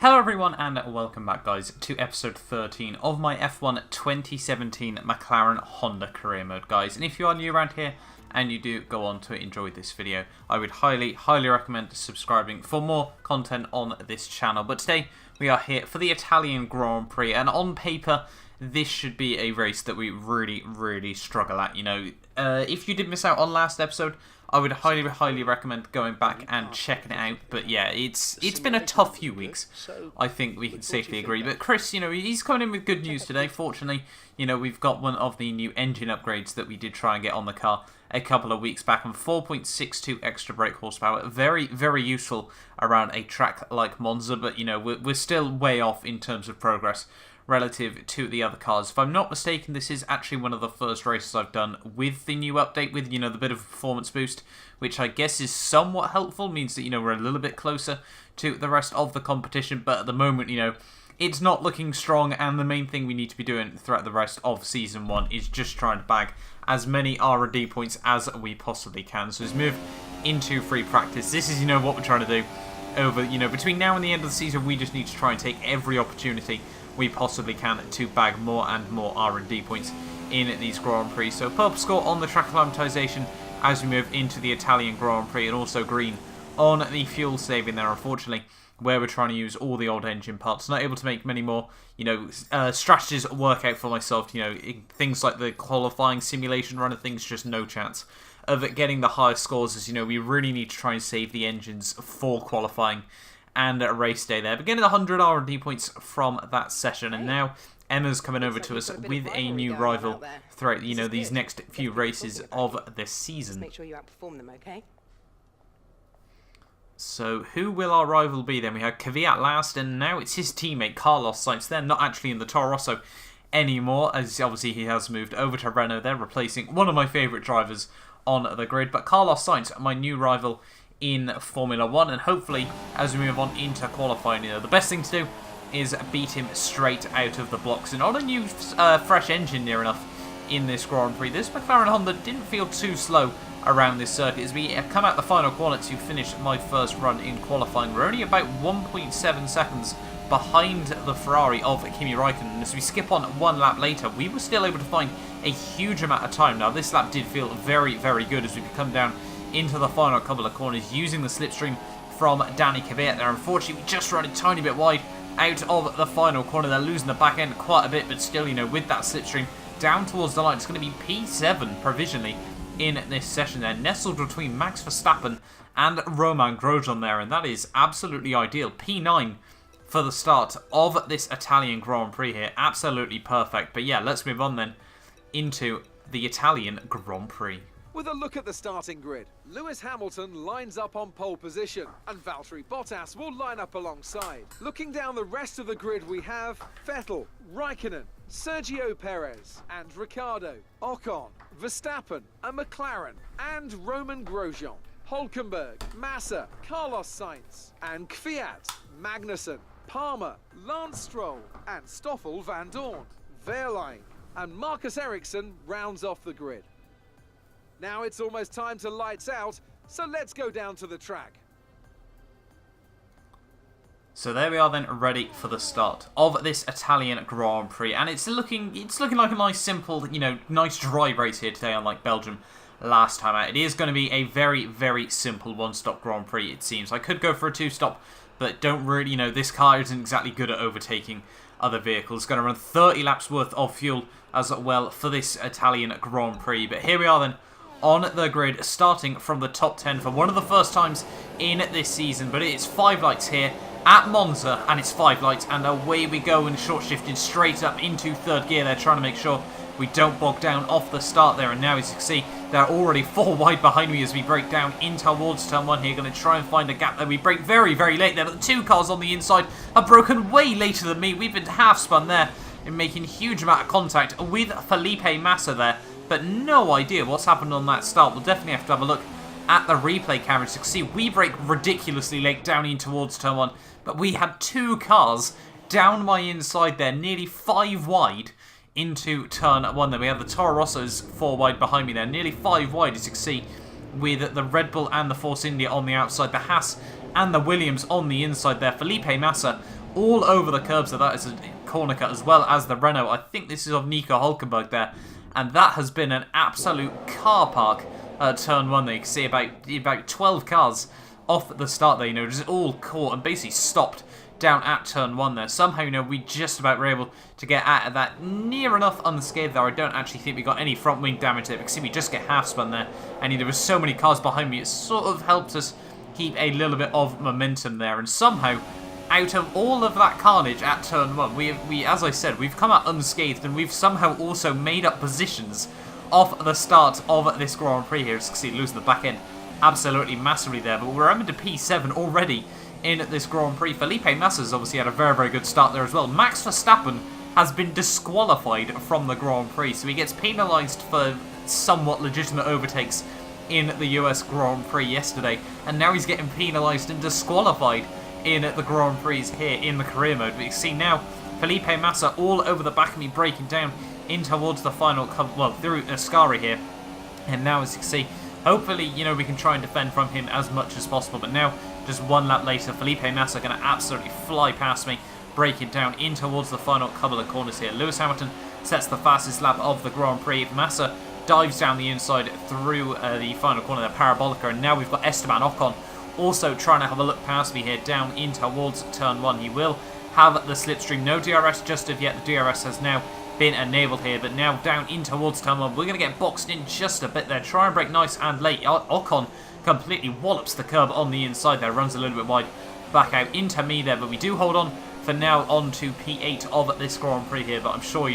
Hello everyone and welcome back guys to episode 13 of my F1 2017 McLaren Honda career mode guys. And if you are new around here and you do go on to enjoy this video, I would highly recommend subscribing for more content on this channel. But today we are here for the Italian Grand Prix, and on paper this should be a race that we really struggle at. You know, if you did miss out on last episode, I would highly recommend going back and checking it out. But yeah, it's been a tough few weeks, I think we can safely agree. But Chris, you know, he's coming in with good news today. Fortunately, you know, we've got one of the new engine upgrades that we did try and get on the car a couple of weeks back, and 4.62 extra brake horsepower. Very useful around a track like Monza, but you know, we're still way off in terms of progress relative to the other cars. If I'm not mistaken, this is actually one of the first races I've done with the new update, with, you know, the bit of performance boost, which I guess is somewhat helpful, means that, you know, we're a little bit closer to the rest of the competition. But at the moment, you know, it's not looking strong, and the main thing we need to be doing throughout the rest of Season 1 is just trying to bag as many R&D points as we possibly can. So let's move into free practice. This is, you know, what we're trying to do over, you know, between now and the end of the season. We just need to try and take every opportunity we possibly can to bag more and more R&D points in these Grand Prix. So purple score on the track acclimatization as we move into the Italian Grand Prix, and also green on the fuel saving there, unfortunately, where we're trying to use all the old engine parts. Not able to make many more, you know, strategies work out for myself. You know, things like the qualifying simulation run of things, just no chance of getting the highest scores, as you know, we really need to try and save the engines for qualifying and a race day there. But getting 100 R&D points from that session, and now Emma's coming over to us with a new rival throughout, you know, these next few races of this season. Make sure you outperform them, okay? So who will our rival be then? We had Capure last, and now it's his teammate Carlos Sainz. They're not actually in the Toro Rosso anymore, as obviously he has moved over to Renault. They're replacing one of my favourite drivers on the grid. But Carlos Sainz, my new rival in Formula 1, and hopefully as we move on into qualifying, you know, the best thing to do is beat him straight out of the blocks. And on a new fresh engine near enough in this Grand Prix, this McLaren Honda didn't feel too slow around this circuit. As we come out the final corner to finish my first run in qualifying, we're only about 1.7 seconds behind the Ferrari of Kimi Raikkonen. And as we skip on one lap later, we were still able to find a huge amount of time. Now this lap did feel very good as we come down into the final couple of corners using the slipstream from Danny Capure there. Unfortunately, we just run a tiny bit wide out of the final corner. They're losing the back end quite a bit, but still, you know, with that slipstream down towards the line, it's going to be P7 provisionally in this session there, nestled between Max Verstappen and Romain Grosjean there, and that is absolutely ideal. P9 for the start of this Italian Grand Prix here, absolutely perfect. But yeah, let's move on then into the Italian Grand Prix. With a look at the starting grid, Lewis Hamilton lines up on pole position, and Valtteri Bottas will line up alongside. Looking down the rest of the grid, we have Vettel, Raikkonen, Sergio Perez and Ricciardo, Ocon, Verstappen, a McLaren and Romain Grosjean, Hülkenberg, Massa, Carlos Sainz and Kvyat, Magnussen, Palmer, Lance Stroll and Stoffel van Dorn, Wehrlein and Marcus Ericsson rounds off the grid. Now it's almost time to lights out, so let's go down to the track. So there we are then, ready for the start of this Italian Grand Prix, and it's looking like a nice simple, you know, nice dry race here today, unlike Belgium last time out. It is going to be a very simple one-stop Grand Prix, it seems. I could go for a two-stop, but don't really, you know, this car isn't exactly good at overtaking other vehicles. It's going to run 30 laps worth of fuel as well for this Italian Grand Prix. But here we are then on the grid, starting from the top 10 for one of the first times in this season. But it's 5 lights here at Monza, and it's 5 lights, and away we go, and short shifting straight up into third gear. They're trying to make sure we don't bog down off the start there, and now as you can see, they're already 4 wide behind me as we break down in towards turn 1 here. Going to try and find a gap there. We break very late there, but the 2 cars on the inside have broken way later than me. We've been half spun there in making huge amount of contact with Felipe Massa there, but no idea what's happened on that start. We'll definitely have to have a look at the replay cameras to see. We break ridiculously late down in towards turn 1, but we had 2 cars down my inside there, nearly 5 wide into turn 1 there. We have the Toro Rossos 4 wide behind me there, nearly 5 wide as you can see, with the Red Bull and the Force India on the outside, the Haas and the Williams on the inside there. Felipe Massa all over the curb, so that is a corner cut, as well as the Renault. I think this is of Nico Hulkenberg there, and that has been an absolute car park at turn 1 there. You can see about 12 cars off at the start there, just all caught and basically stopped down at turn 1 there. Somehow, we just about were able to get out of that near enough unscathed there. I don't actually think we got any front wing damage there, because we just get half spun there, and there were so many cars behind me, it sort of helped us keep a little bit of momentum there. And somehow, out of all of that carnage at turn 1, we as I said, we've come out unscathed, and we've somehow also made up positions off the start of this Grand Prix here. As you can see, losing the back end absolutely massively there, but we're up to P7 already in this Grand Prix. Felipe Massa's obviously had a very, very good start there as well. Max Verstappen has been disqualified from the Grand Prix, so he gets penalised for somewhat legitimate overtakes in the US Grand Prix yesterday, and now he's getting penalised and disqualified in the Grand Prix here in the career mode. But you see now Felipe Massa all over the back of me, breaking down in towards the final, well, through Ascari here. And now, as you can see, hopefully, we can try and defend from him as much as possible. But now, just one lap later, Felipe Massa going to absolutely fly past me, breaking down in towards the final couple of corners here. Lewis Hamilton sets the fastest lap of the Grand Prix. Massa dives down the inside through the final corner there, Parabolica. And now we've got Esteban Ocon also trying to have a look past me here, down in towards turn 1. He will have the slipstream. No DRS just of yet. The DRS has now been enabled here, but now down in towards turn 1. We're going to get boxed in just a bit there. Try and brake nice and late. Ocon completely wallops the curb on the inside there. Runs a little bit wide back out into me there, but we do hold on for now on to P8 of this Grand Prix here. But I'm sure,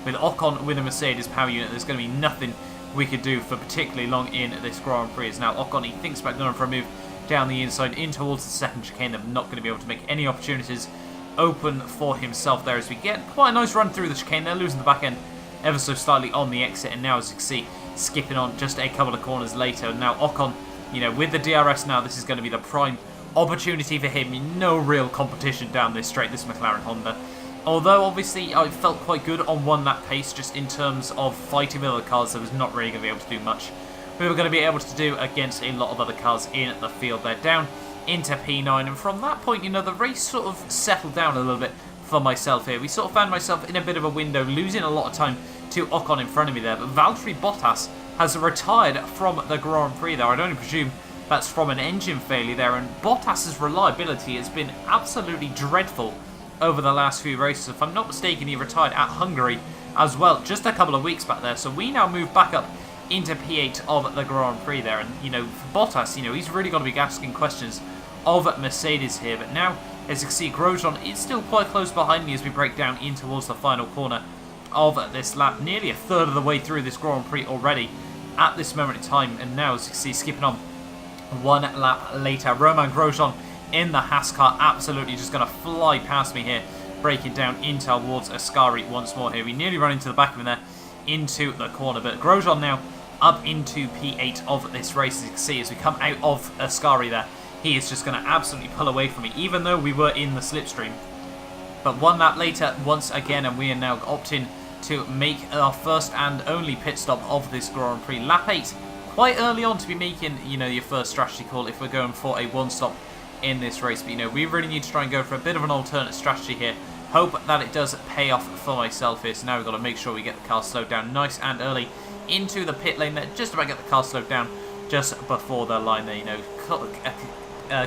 with Ocon with a Mercedes power unit, there's going to be nothing we could do for particularly long in this Grand Prix. As now Ocon, he thinks about going for a move down the inside in towards the second chicane. They're not going to be able to make any opportunities open for himself there, as we get quite a nice run through the chicane. They're losing the back end ever so slightly on the exit, and now, as you can see, skipping on just a couple of corners later. And now Ocon, with the DRS now, this is going to be the prime opportunity for him. No real competition down this straight, this McLaren Honda. Although, obviously, I felt quite good on one lap pace, just in terms of fighting with other cars. I was not really going to be able to do much. We were going to be able to do against a lot of other cars in the field. They're down into P9, and from that point, the race sort of settled down a little bit for myself here. We sort of found myself in a bit of a window, losing a lot of time to Ocon in front of me there, but Valtteri Bottas has retired from the Grand Prix there. I'd only presume that's from an engine failure there, and Bottas's reliability has been absolutely dreadful over the last few races. If I'm not mistaken, he retired at Hungary as well, just a couple of weeks back there, so we now move back up into P8 of the Grand Prix there. And, for Bottas, he's really got to be asking questions of Mercedes here. But now, as you can see, Grosjean is still quite close behind me as we break down in towards the final corner of this lap. Nearly a third of the way through this Grand Prix already at this moment in time. And now, as you can see, skipping on one lap later, Romain Grosjean in the Haas car, absolutely just going to fly past me here, breaking down in towards Ascari once more here. We nearly run into the back of him there, into the corner. But Grosjean now up into P8 of this race, as you can see, as we come out of Ascari there. He is just going to absolutely pull away from me, even though we were in the slipstream. But one lap later, once again, and we are now opting to make our first and only pit stop of this Grand Prix. Lap 8, quite early on to be making, your first strategy call if we're going for a one-stop in this race. But, we really need to try and go for a bit of an alternate strategy here. Hope that it does pay off for myself here. So now we've got to make sure we get the car slowed down nice and early into the pit lane there. Just about get the car slowed down just before the line there,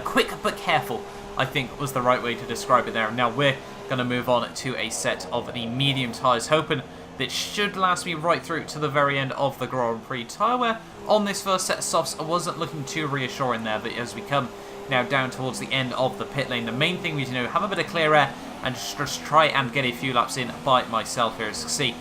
quick but careful, I think was the right way to describe it there. And now we're going to move on to a set of the medium tyres, hoping that should last me right through to the very end of the Grand Prix. Tyre wear on this first set of softs wasn't looking too reassuring there, but as we come now down towards the end of the pit lane, the main thing is, have a bit of clear air and just try and get a few laps in by myself here. As you can see,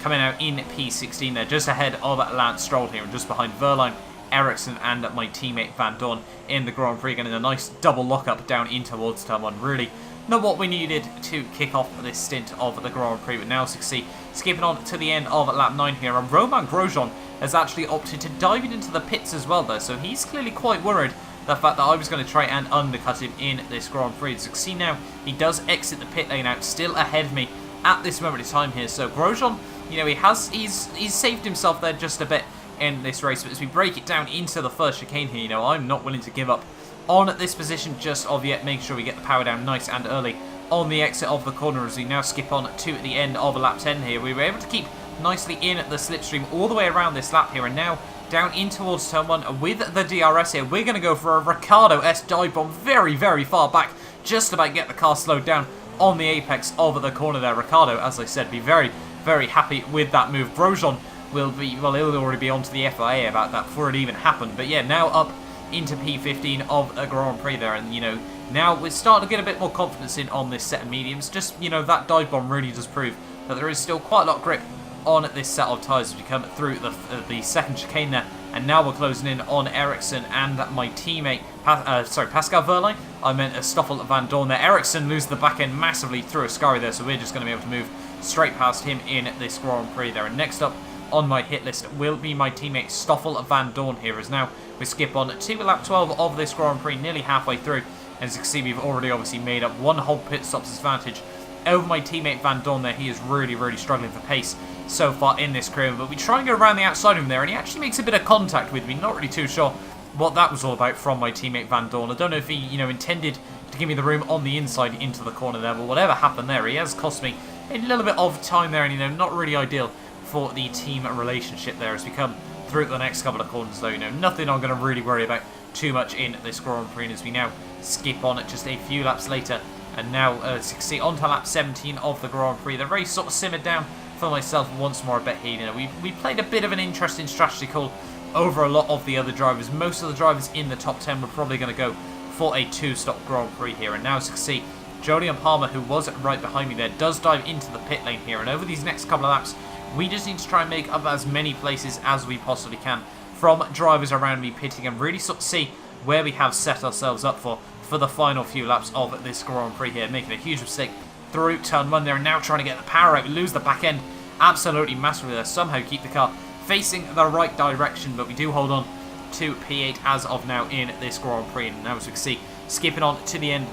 coming out in P16 there, just ahead of Lance Stroll here, and just behind Verline, Ericsson and my teammate Van Dorn in the Grand Prix, getting a nice double lock-up down in towards turn 1. Really not what we needed to kick off this stint of the Grand Prix. But now, as you can see, skipping on to the end of lap 9 here, and Romain Grosjean has actually opted to dive into the pits as well there, so he's clearly quite worried the fact that I was going to try and undercut him in this Grand Prix. As you can see now, he does exit the pit lane out, still ahead of me at this moment in time here. So Grosjean, he's saved himself there just a bit in this race. But as we break it down into the first chicane here, I'm not willing to give up on this position just of yet. Make sure we get the power down nice and early on the exit of the corner as we now skip on to the end of lap 10 here. We were able to keep nicely in the slipstream all the way around this lap here, and now down in towards turn 1 with the DRS here. We're going to go for a Ricciardo S dive bomb very, very far back, just about get the car slowed down on the apex of the corner there. Ricciardo, as I said, be very, very happy with that move. Grosjean will be, well, he'll already be onto the FIA about that before it even happened. But yeah, now up into P15 of a Grand Prix there, and you know, now we're starting to get a bit more confidence in on this set of mediums. Just, you know, that dive bomb really does prove that there is still quite a lot of grip on this set of tyres as we come through the second chicane there. And now we're closing in on Rixon and my teammate, Pascal Wehrlein. I meant Stoffel Van Dorn there. Rixon loses the back end massively through Ascari there, so we're just going to be able to move straight past him in this Grand Prix there. And next up on my hit list will be my teammate Stoffel Van Dorn here, as now we skip on to lap 12 of this Grand Prix, nearly halfway through. And as you can see, we've already obviously made up one whole pit stop's advantage over my teammate Van Dorn there. He is really, really struggling for pace so far in this career, but we try and go around the outside of him there, and he actually makes a bit of contact with me. Not really too sure what that was all about from my teammate Van Dorn. I don't know if he, you know, intended to give me the room on the inside into the corner there, but whatever happened there, he has cost me a little bit of time there, and you know, not really ideal for the team relationship there as we come through the next couple of corners though. You know, nothing I'm going to really worry about too much in this Grand Prix as we now skip on it just a few laps later. And now, as you can see, on to lap 17 of the Grand Prix. The race sort of simmered down for myself once more a bit here. You know, we played a bit of an interesting strategy call over a lot of the other drivers. Most of the drivers in the top 10 were probably going to go for a two-stop Grand Prix here. And now, as you can see, Jolyon Palmer, who was right behind me there, does dive into the pit lane here. And over these next couple of laps, we just need to try and make up as many places as we possibly can from drivers around me pitting and really sort of see where we have set ourselves up for the final few laps of this Grand Prix here. Making a huge mistake through turn 1 there, and now trying to get the power out. We lose the back end absolutely massively there. Somehow keep the car facing the right direction, but we do hold on to P8 as of now in this Grand Prix. And now, as we can see, skipping on to the end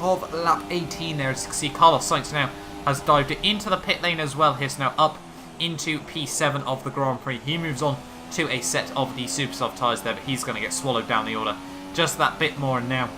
of lap 18 there, as you can see, Carlos Sainz now has dived into the pit lane as well. He's now up into P7 of the Grand Prix. He moves on to a set of the super soft tyres there, but he's going to get swallowed down the order just that bit more. And now,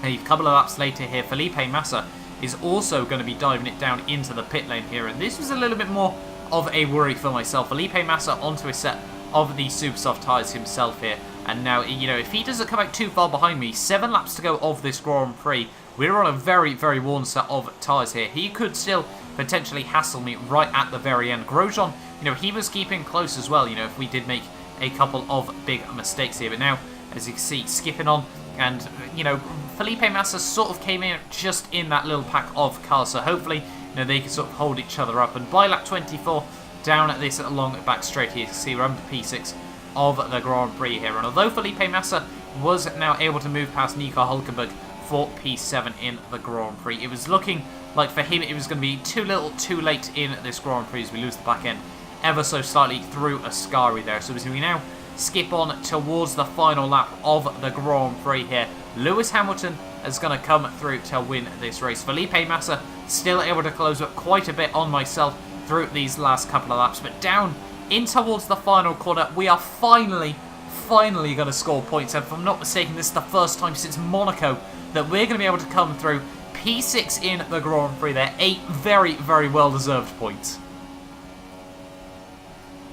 a couple of laps later here, Felipe Massa is also going to be diving it down into the pit lane here, and this was a little bit more of a worry for myself. Felipe Massa onto a set of the super soft tyres himself here, and now, you know, if he doesn't come out too far behind me, 7 laps to go of this Grand Prix, we're on a very, very worn set of tyres here. He could still potentially hassle me right at the very end. Grosjean, you know, he was keeping close as well, you know, if we did make a couple of big mistakes here. But now, as you can see, skipping on, and, you know, Felipe Massa sort of came in just in that little pack of cars, so hopefully, you know, they can sort of hold each other up. And by lap 24, down at this long back straight here, you can see we're under P6 of the Grand Prix here. And although Felipe Massa was now able to move past Nico Hulkenberg for P7 in the Grand Prix, it was looking like for him it was going to be too little too late in this Grand Prix as we lose the back end ever so slightly through Ascari there. So as we now skip on towards the final lap of the Grand Prix here, Lewis Hamilton is going to come through to win this race. Felipe Massa still able to close up quite a bit on myself through these last couple of laps, but down in towards the final corner, we are finally going to score points. And if I'm not mistaken, this is the first time since Monaco that we're going to be able to come through P6 in the Grand Prix there. 8 very, very well-deserved points.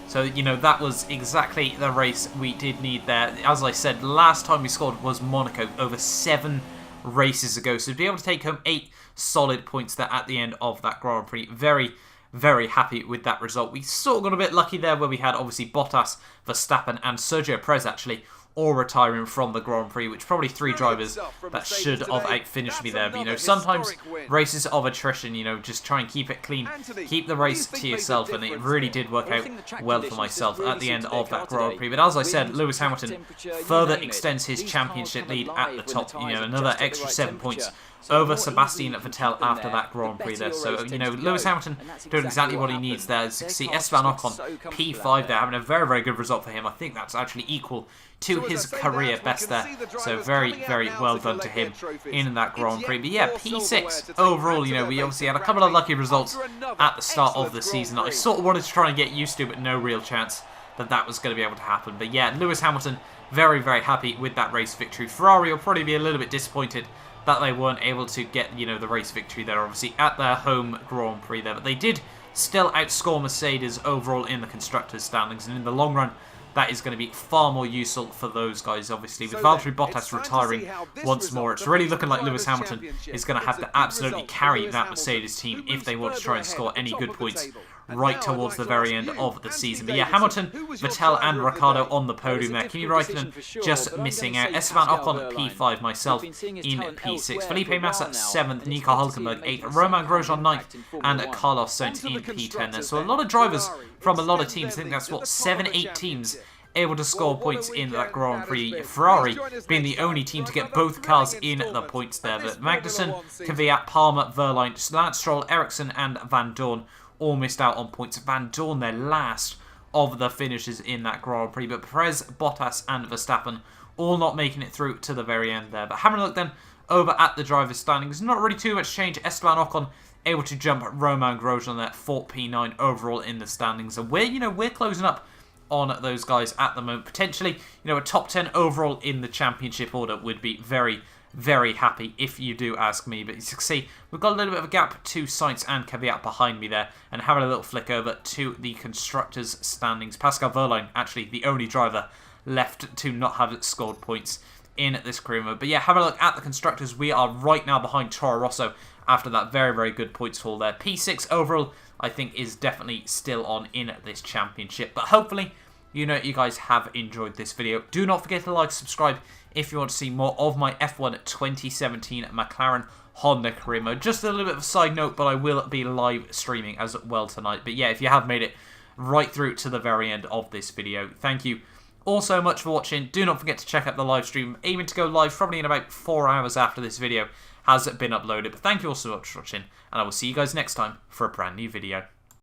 So, you know, that was exactly the race we did need there. As I said, last time we scored was Monaco over 7 races ago. So to be able to take home 8 solid points there at the end of that Grand Prix, very, very happy with that result. We sort of got a bit lucky there where we had obviously Bottas, Verstappen and Sergio Perez actually all retiring from the Grand Prix, which probably 3 drivers that should have outfinished me there. But, you know, sometimes races of attrition, you know, just try and keep it clean, keep the race to yourself, and it really did work out well for myself at the end of that Grand Prix. But as I said, Lewis Hamilton further extends his championship lead at the top, you know, another extra 7 points over Sebastian Vettel after that Grand Prix there. So, you know, Lewis Hamilton doing exactly what he needs there. As you can see, Esteban Ocon, P5 there, having a very, very good result for him. I think that's actually equal to his career best there. So very, very well done to him in that Grand Prix. But yeah, P6 overall, you know, we obviously had a couple of lucky results at the start of the season. I sort of wanted to try and get used to, but no real chance that that was going to be able to happen. But yeah, Lewis Hamilton, very, very happy with that race victory. Ferrari will probably be a little bit disappointed that they weren't able to get, you know, the race victory there, obviously, at their home Grand Prix there. But they did still outscore Mercedes overall in the Constructors' standings, and in the long run, that is going to be far more useful for those guys, obviously. With Valtteri Bottas retiring once more, it's really looking like Lewis Hamilton is going to have to absolutely carry that Mercedes team if they want to try and score any good points right towards the very end of the season. But yeah, Hamilton, Vettel and Ricciardo on the podium there. Kimi Räikkönen just missing out. Esteban Ocon P5, myself in P6. Felipe Massa 7th, Nico Hülkenberg 8th, Romain Grosjean 9th, and Carlos Sainz in P10 there. So a lot of drivers from a lot of teams. I think that's, what, 7-8 teams able to score points in that Grand Prix. Ferrari being the only team to get both cars in the points there. But Magnussen, Kvyat, Palmer, Verline, Lance Stroll, Ericsson, and Van Dorn all missed out on points. Van Dorn, their last of the finishes in that Grand Prix. But Perez, Bottas, and Verstappen all not making it through to the very end there. But having a look then over at the drivers' standings, not really too much change. Esteban Ocon able to jump Romain Grosjean there, 4th P9 overall in the standings. And we're closing up on those guys at the moment. Potentially, a top 10 overall in the championship order would be very, very happy if you do ask me. But you can see we've got a little bit of a gap to Sainz and Kvyat behind me there, and having a little flick over to the constructors' standings. Pascal Wehrlein, actually the only driver left to not have scored points in this career mode. But yeah, having a look at the constructors, we are right now behind Toro Rosso after that very, very good points haul there. P6 overall, I think, is definitely still on in this championship. But hopefully, you guys have enjoyed this video. Do not forget to like, subscribe if you want to see more of my F1 2017 McLaren Honda career mode. Just a little bit of a side note, but I will be live streaming as well tonight. But yeah, if you have made it right through to the very end of this video, thank you all so much for watching. Do not forget to check out the live stream. Aiming to go live probably in about 4 hours after this video has been uploaded. But thank you all so much for watching, and I will see you guys next time for a brand new video.